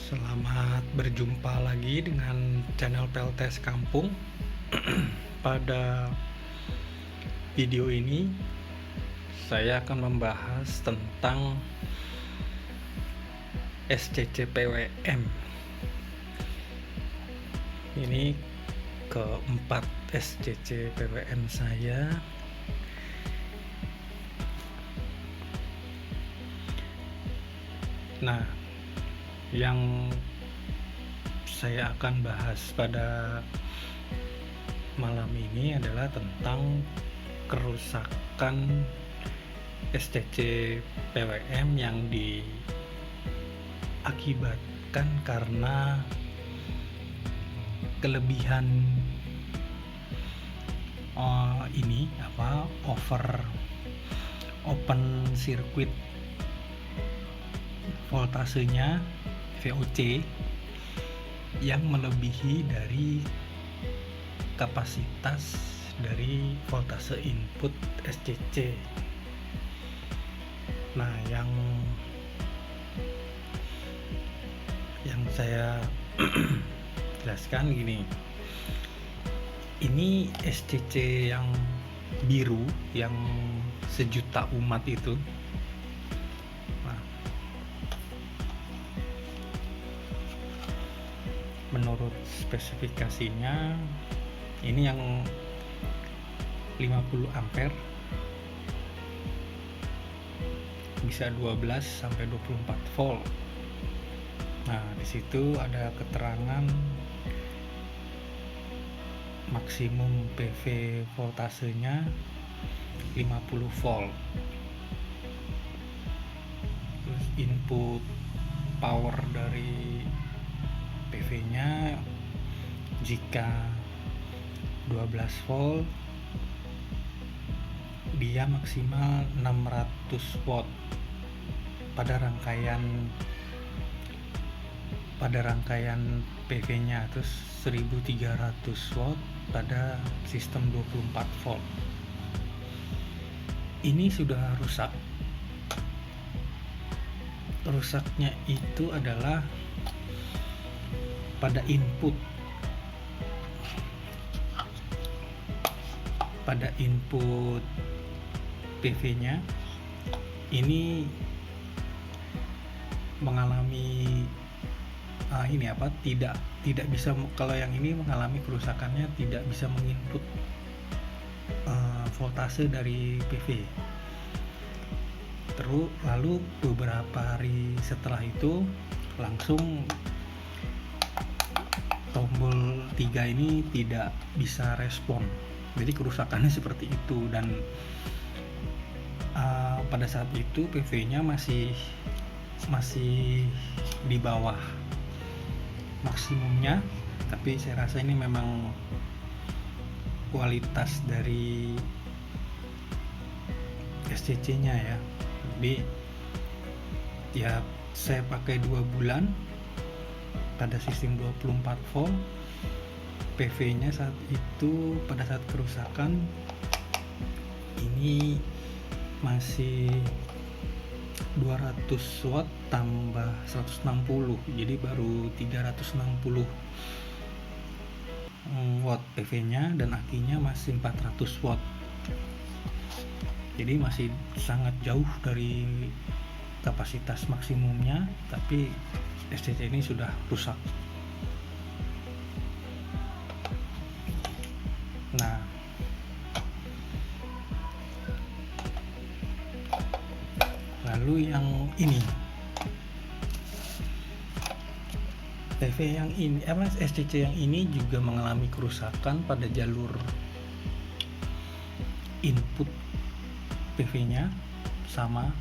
Selamat berjumpa lagi dengan channel PLTS Kampung. Pada video ini saya akan membahas tentang SCC PWM. Ini keempat SCC PWM saya. Nah, yang saya akan bahas pada malam ini adalah tentang kerusakan SCC PWM yang diakibatkan karena kelebihan open circuit voltasenya VOC yang melebihi dari kapasitas dari voltase input SCC. Nah, yang saya jelaskan gini. Ini SCC yang biru yang sejuta umat itu. Menurut spesifikasinya ini yang 50 ampere bisa 12 sampai 24 volt. Nah, di situ ada keterangan maksimum PV voltasenya 50 volt. Terus input power dari PV-nya jika 12 volt dia maksimal 600 watt pada rangkaian PV-nya, terus 1300 watt pada sistem 24 volt. Ini sudah rusak. Rusaknya itu adalah pada input PV-nya ini mengalami tidak bisa, kalau yang ini mengalami kerusakannya tidak bisa menginput voltase dari PV. Terus lalu beberapa hari setelah itu langsung tombol 3 ini tidak bisa respon. Jadi kerusakannya seperti itu, dan pada saat itu PV-nya masih di bawah maksimumnya, tapi saya rasa ini memang kualitas dari SCC-nya ya. Jadi ya saya pakai 2 bulan pada sistem 24 volt. PV-nya saat itu pada saat kerusakan ini masih 200 watt tambah 160, jadi baru 360 watt PV-nya, dan akinya masih 400 watt. Jadi masih sangat jauh dari kapasitas maksimumnya, tapi SCC ini sudah rusak. Nah, lalu yang ini PV yang ini SCC yang ini juga mengalami kerusakan pada jalur input PV-nya sama,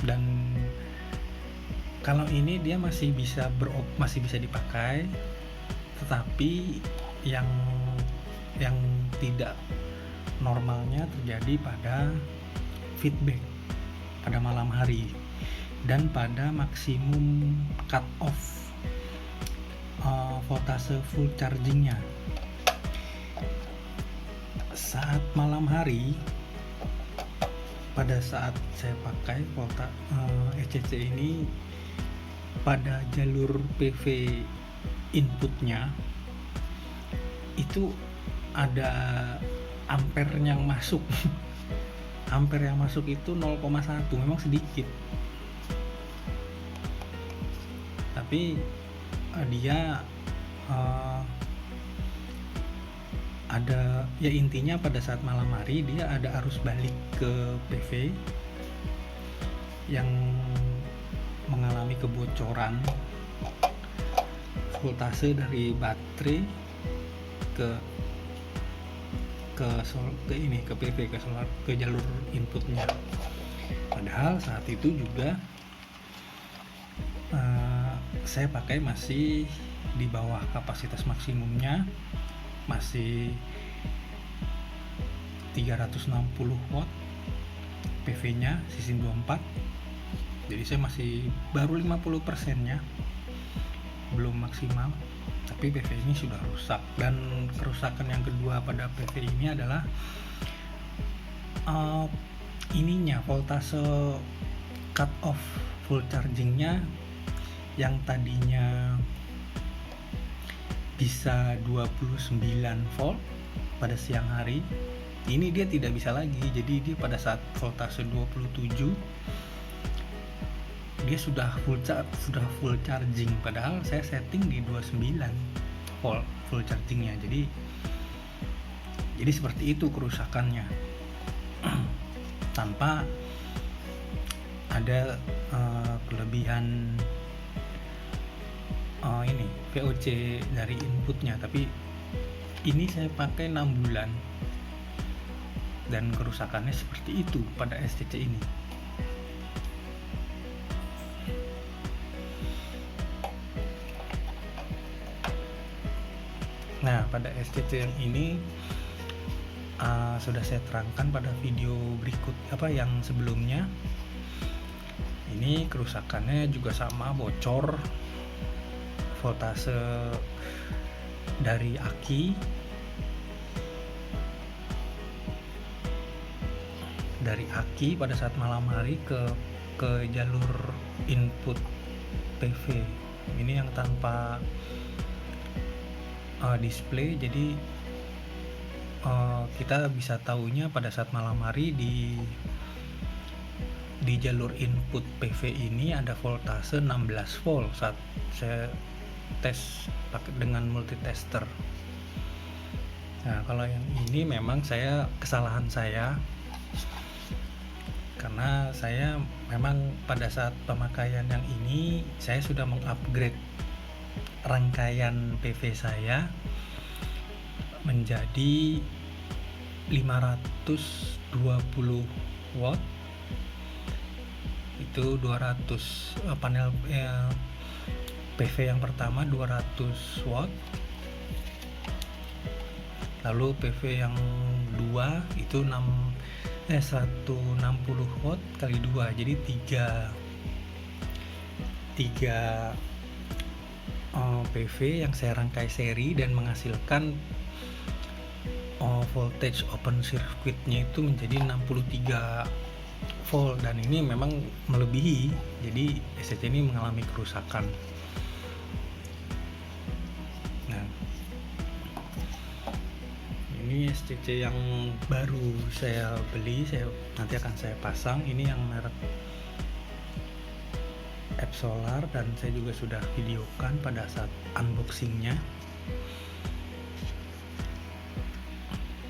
dan kalau ini dia masih bisa dipakai, tetapi yang tidak normalnya terjadi pada feedback pada malam hari dan pada maksimum cut off voltase full chargingnya. Saat malam hari, pada saat saya pakai SCC ini pada jalur PV inputnya itu ada ampere yang masuk. Ampere yang masuk itu 0,1, memang sedikit, tapi dia ada, ya intinya pada saat malam hari dia ada arus balik ke PV yang mengalami kebocoran voltase dari baterai ke PV, ke solar, ke jalur inputnya. Padahal saat itu juga saya pakai masih di bawah kapasitas maksimumnya, masih 360 watt PV nya sistem 24. Jadi saya masih baru 50% nya, belum maksimal, tapi PV ini sudah rusak. Dan kerusakan yang kedua pada PV ini adalah ininya, voltase cut off full chargingnya yang tadinya bisa 29 volt pada siang hari, ini dia tidak bisa lagi. Jadi dia pada saat voltase 27 dia sudah full charging, padahal saya setting di 29 volt full chargingnya. Jadi seperti itu kerusakannya. Tanpa ada kelebihan ini VOC dari inputnya. Tapi ini saya pakai 6 bulan dan kerusakannya seperti itu pada SCC ini. Nah, pada SCC yang ini sudah saya terangkan pada video berikut, yang sebelumnya. Ini kerusakannya juga sama, bocor voltase dari aki pada saat malam hari ke jalur input PV. Ini yang tanpa display, jadi kita bisa tahunya pada saat malam hari di jalur input PV ini ada voltase 16 volt saat saya tes pakai dengan multitester. Nah, kalau yang ini memang kesalahan saya, karena saya memang pada saat pemakaian yang ini saya sudah mengupgrade rangkaian PV saya menjadi 520 watt. Itu 200 panel PV yang pertama 200 watt, lalu PV yang 2 itu 160 watt kali 2, jadi 3 PV yang saya rangkai seri dan menghasilkan voltage open circuitnya itu menjadi 63 volt, dan ini memang melebihi. Jadi SCC ini mengalami kerusakan. Nah, ini SCC yang baru saya beli, nanti akan saya pasang. Ini yang merek Epsolar, dan saya juga sudah videokan pada saat unboxingnya.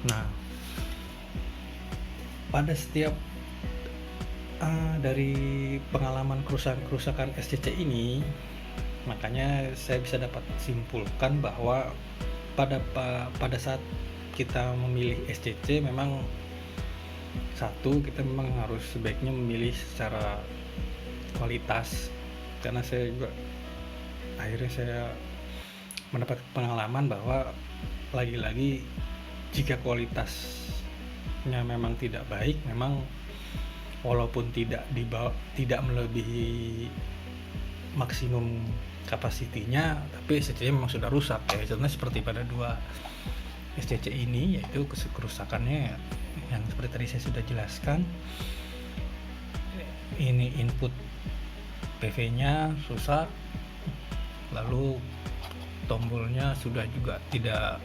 Nah, pada setiap dari pengalaman kerusakan SCC ini, makanya saya bisa dapat simpulkan bahwa pada saat kita memilih SCC, memang kita memang harus sebaiknya memilih secara kualitas, karena saya juga akhirnya saya mendapat pengalaman bahwa lagi-lagi jika kualitasnya memang tidak baik, memang walaupun tidak melebihi maksimum kapasitinya, tapi SCC memang sudah rusak ya. Contohnya seperti pada 2 SCC ini, yaitu kerusakannya yang seperti tadi saya sudah jelaskan. Ini input PV-nya rusak, lalu tombolnya sudah juga tidak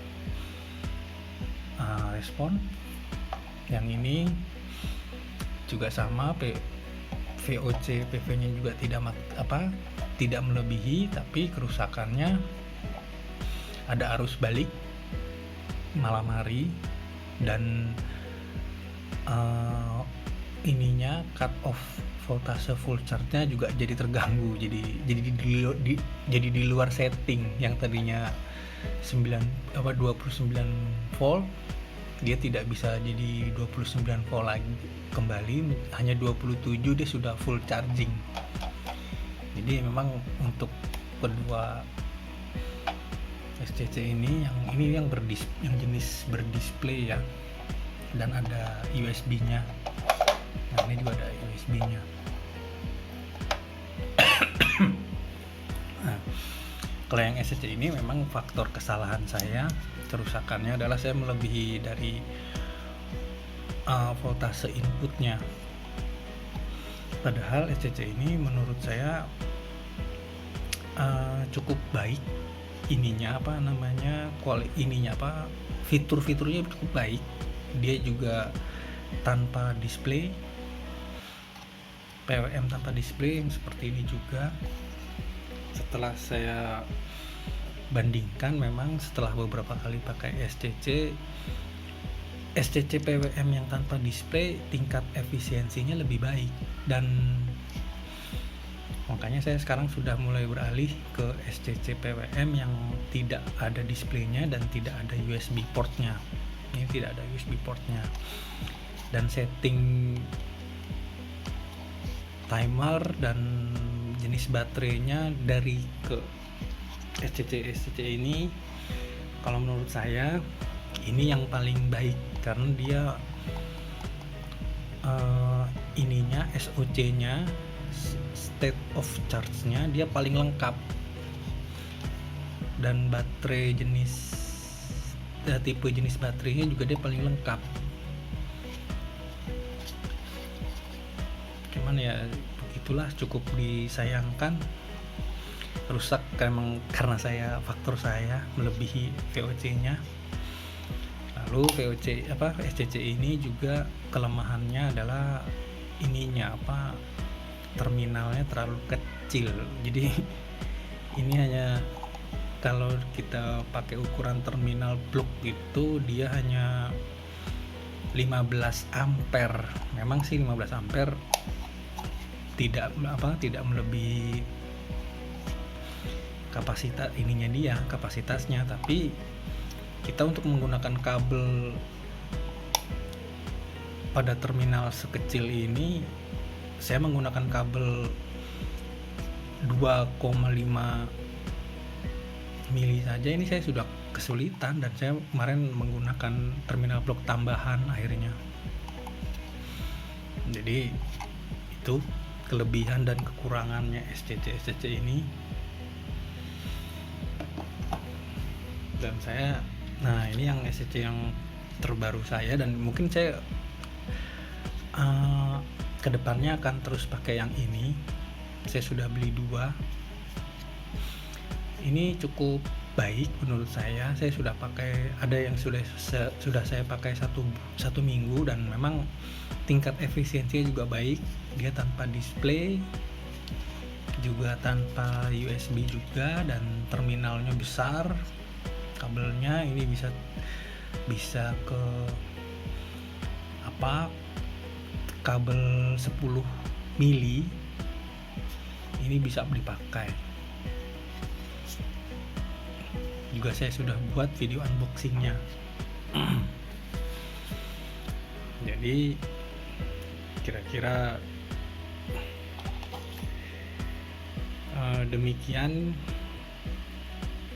respon. Yang ini juga sama, VOC PV-nya juga tidak melebihi, tapi kerusakannya ada arus balik malam hari dan ininya cut off voltase full charge-nya juga jadi terganggu, jadi di luar setting. Yang tadinya 29 volt, dia tidak bisa jadi 29 volt lagi, kembali hanya 27, dia sudah full charging. Jadi memang untuk kedua SCC ini yang jenis berdisplay ya, dan ada USB-nya. Nah, ini juga ada USB-nya. Nah, kalau yang SCC ini memang faktor kesalahan saya, kerusakannya adalah saya melebihi dari voltase inputnya. Padahal SCC ini menurut saya cukup baik fitur-fiturnya cukup baik. Dia juga tanpa display, PWM tanpa display seperti ini juga. Setelah saya bandingkan, memang setelah beberapa kali pakai SCC PWM yang tanpa display, tingkat efisiensinya lebih baik, dan makanya saya sekarang sudah mulai beralih ke SCC PWM yang tidak ada displaynya dan tidak ada USB portnya. Ini tidak ada USB portnya, dan setting timer dan jenis baterainya dari ke SCC ini, kalau menurut saya ini yang paling baik, karena dia SOC-nya, state of charge-nya dia paling lengkap, dan baterai tipe jenis baterainya juga dia paling lengkap. Cuman ya begitulah, cukup disayangkan rusak memang karena faktor saya melebihi VOC-nya. Lalu SCC ini juga kelemahannya adalah terminalnya terlalu kecil. Jadi ini hanya, kalau kita pakai ukuran terminal blok itu, dia hanya 15 ampere. Memang sih 15 ampere tidak melebihi kapasitasnya, tapi kita untuk menggunakan kabel pada terminal sekecil ini, saya menggunakan kabel 2,5 mili saja, ini saya sudah kesulitan, dan saya kemarin menggunakan terminal blok tambahan akhirnya. Jadi itu kelebihan dan kekurangannya SCC ini. Dan ini yang SCC yang terbaru saya, dan mungkin saya kedepannya akan terus pakai yang ini. Saya sudah beli 2. Ini cukup baik menurut saya. Saya sudah pakai, ada yang sudah saya pakai satu minggu, dan memang tingkat efisiensinya juga baik. Dia tanpa display, juga tanpa USB juga, dan terminalnya besar. Kabelnya ini bisa ke kabel 10 mili, ini bisa dipakai. Juga saya sudah buat video unboxingnya. Jadi kira-kira demikian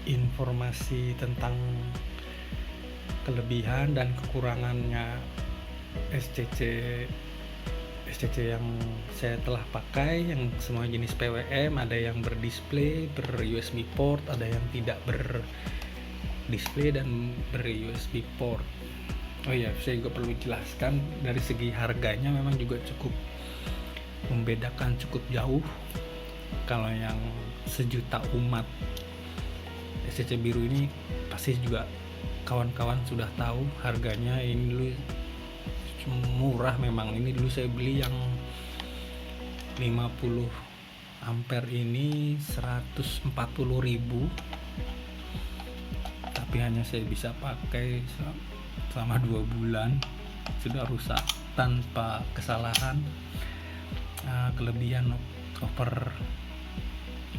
informasi tentang kelebihan dan kekurangannya SCC yang saya telah pakai, yang semua jenis PWM. Ada yang berdisplay, ber-USB port, ada yang tidak berdisplay dan ber-USB port. Oh iya, saya juga perlu jelaskan dari segi harganya memang juga cukup membedakan, cukup jauh. Kalau yang sejuta umat SCC biru ini pasti juga kawan-kawan sudah tahu harganya. Ini dulu murah memang. Ini dulu saya beli yang 50 ampere ini 140.000, tapi hanya saya bisa pakai selama 2 bulan, sudah rusak tanpa kesalahan. Kelebihan cover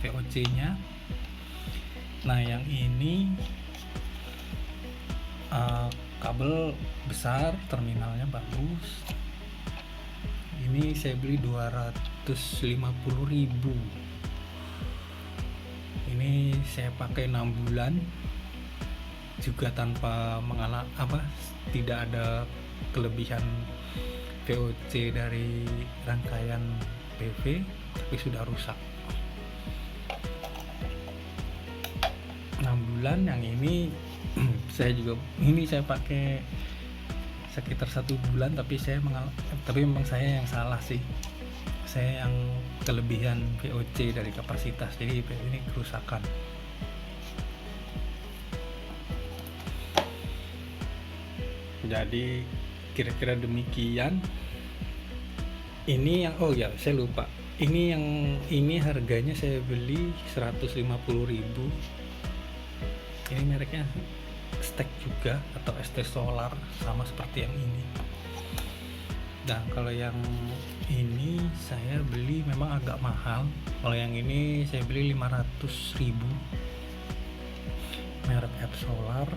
VOC nya. Nah yang ini kabel besar, terminalnya bagus. Ini saya beli 250.000. Ini saya pakai 6 bulan juga tanpa tidak ada kelebihan VOC dari rangkaian PV, tapi sudah rusak. 6 bulan. Yang ini saya pakai sekitar 1 bulan, tapi memang saya yang salah sih. Saya yang kelebihan VOC dari kapasitas, jadi ini kerusakan. Jadi kira-kira demikian. Ini yang saya lupa. Ini harganya saya beli 150.000. Ini mereknya Stack juga atau ST Solar, sama seperti yang ini. Nah kalau yang ini saya beli memang agak mahal. Kalau yang ini saya beli 500.000, merek F Solar.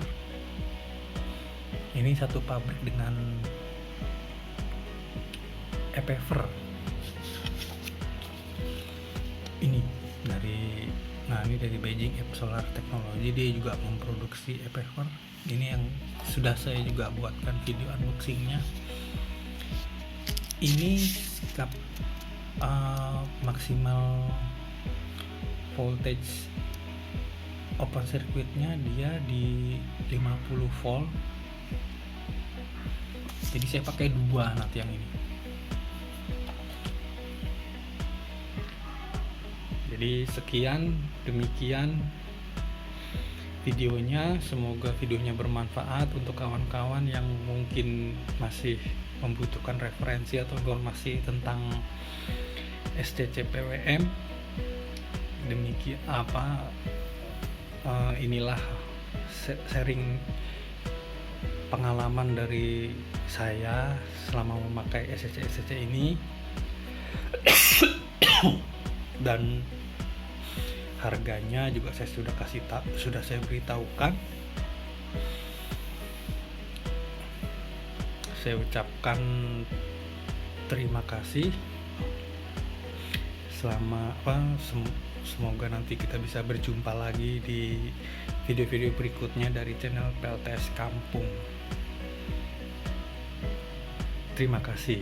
Ini satu pabrik dengan Epever. Ini dari Beijing F Solar Technology, dia juga memproduksi Epever. Ini yang sudah saya juga buatkan video unboxingnya. Ini maksimal voltage open circuitnya dia di 50 volt. Jadi saya pakai 2 nanti yang ini. Jadi demikian videonya. Semoga videonya bermanfaat untuk kawan-kawan yang mungkin masih membutuhkan referensi atau informasi tentang SCC PWM. Demikian inilah sharing pengalaman dari saya selama memakai SCC ini. Dan harganya juga saya sudah saya beritahukan. Saya ucapkan terima kasih. Semoga nanti kita bisa berjumpa lagi di video-video berikutnya dari channel PLTS Kampung. Terima kasih.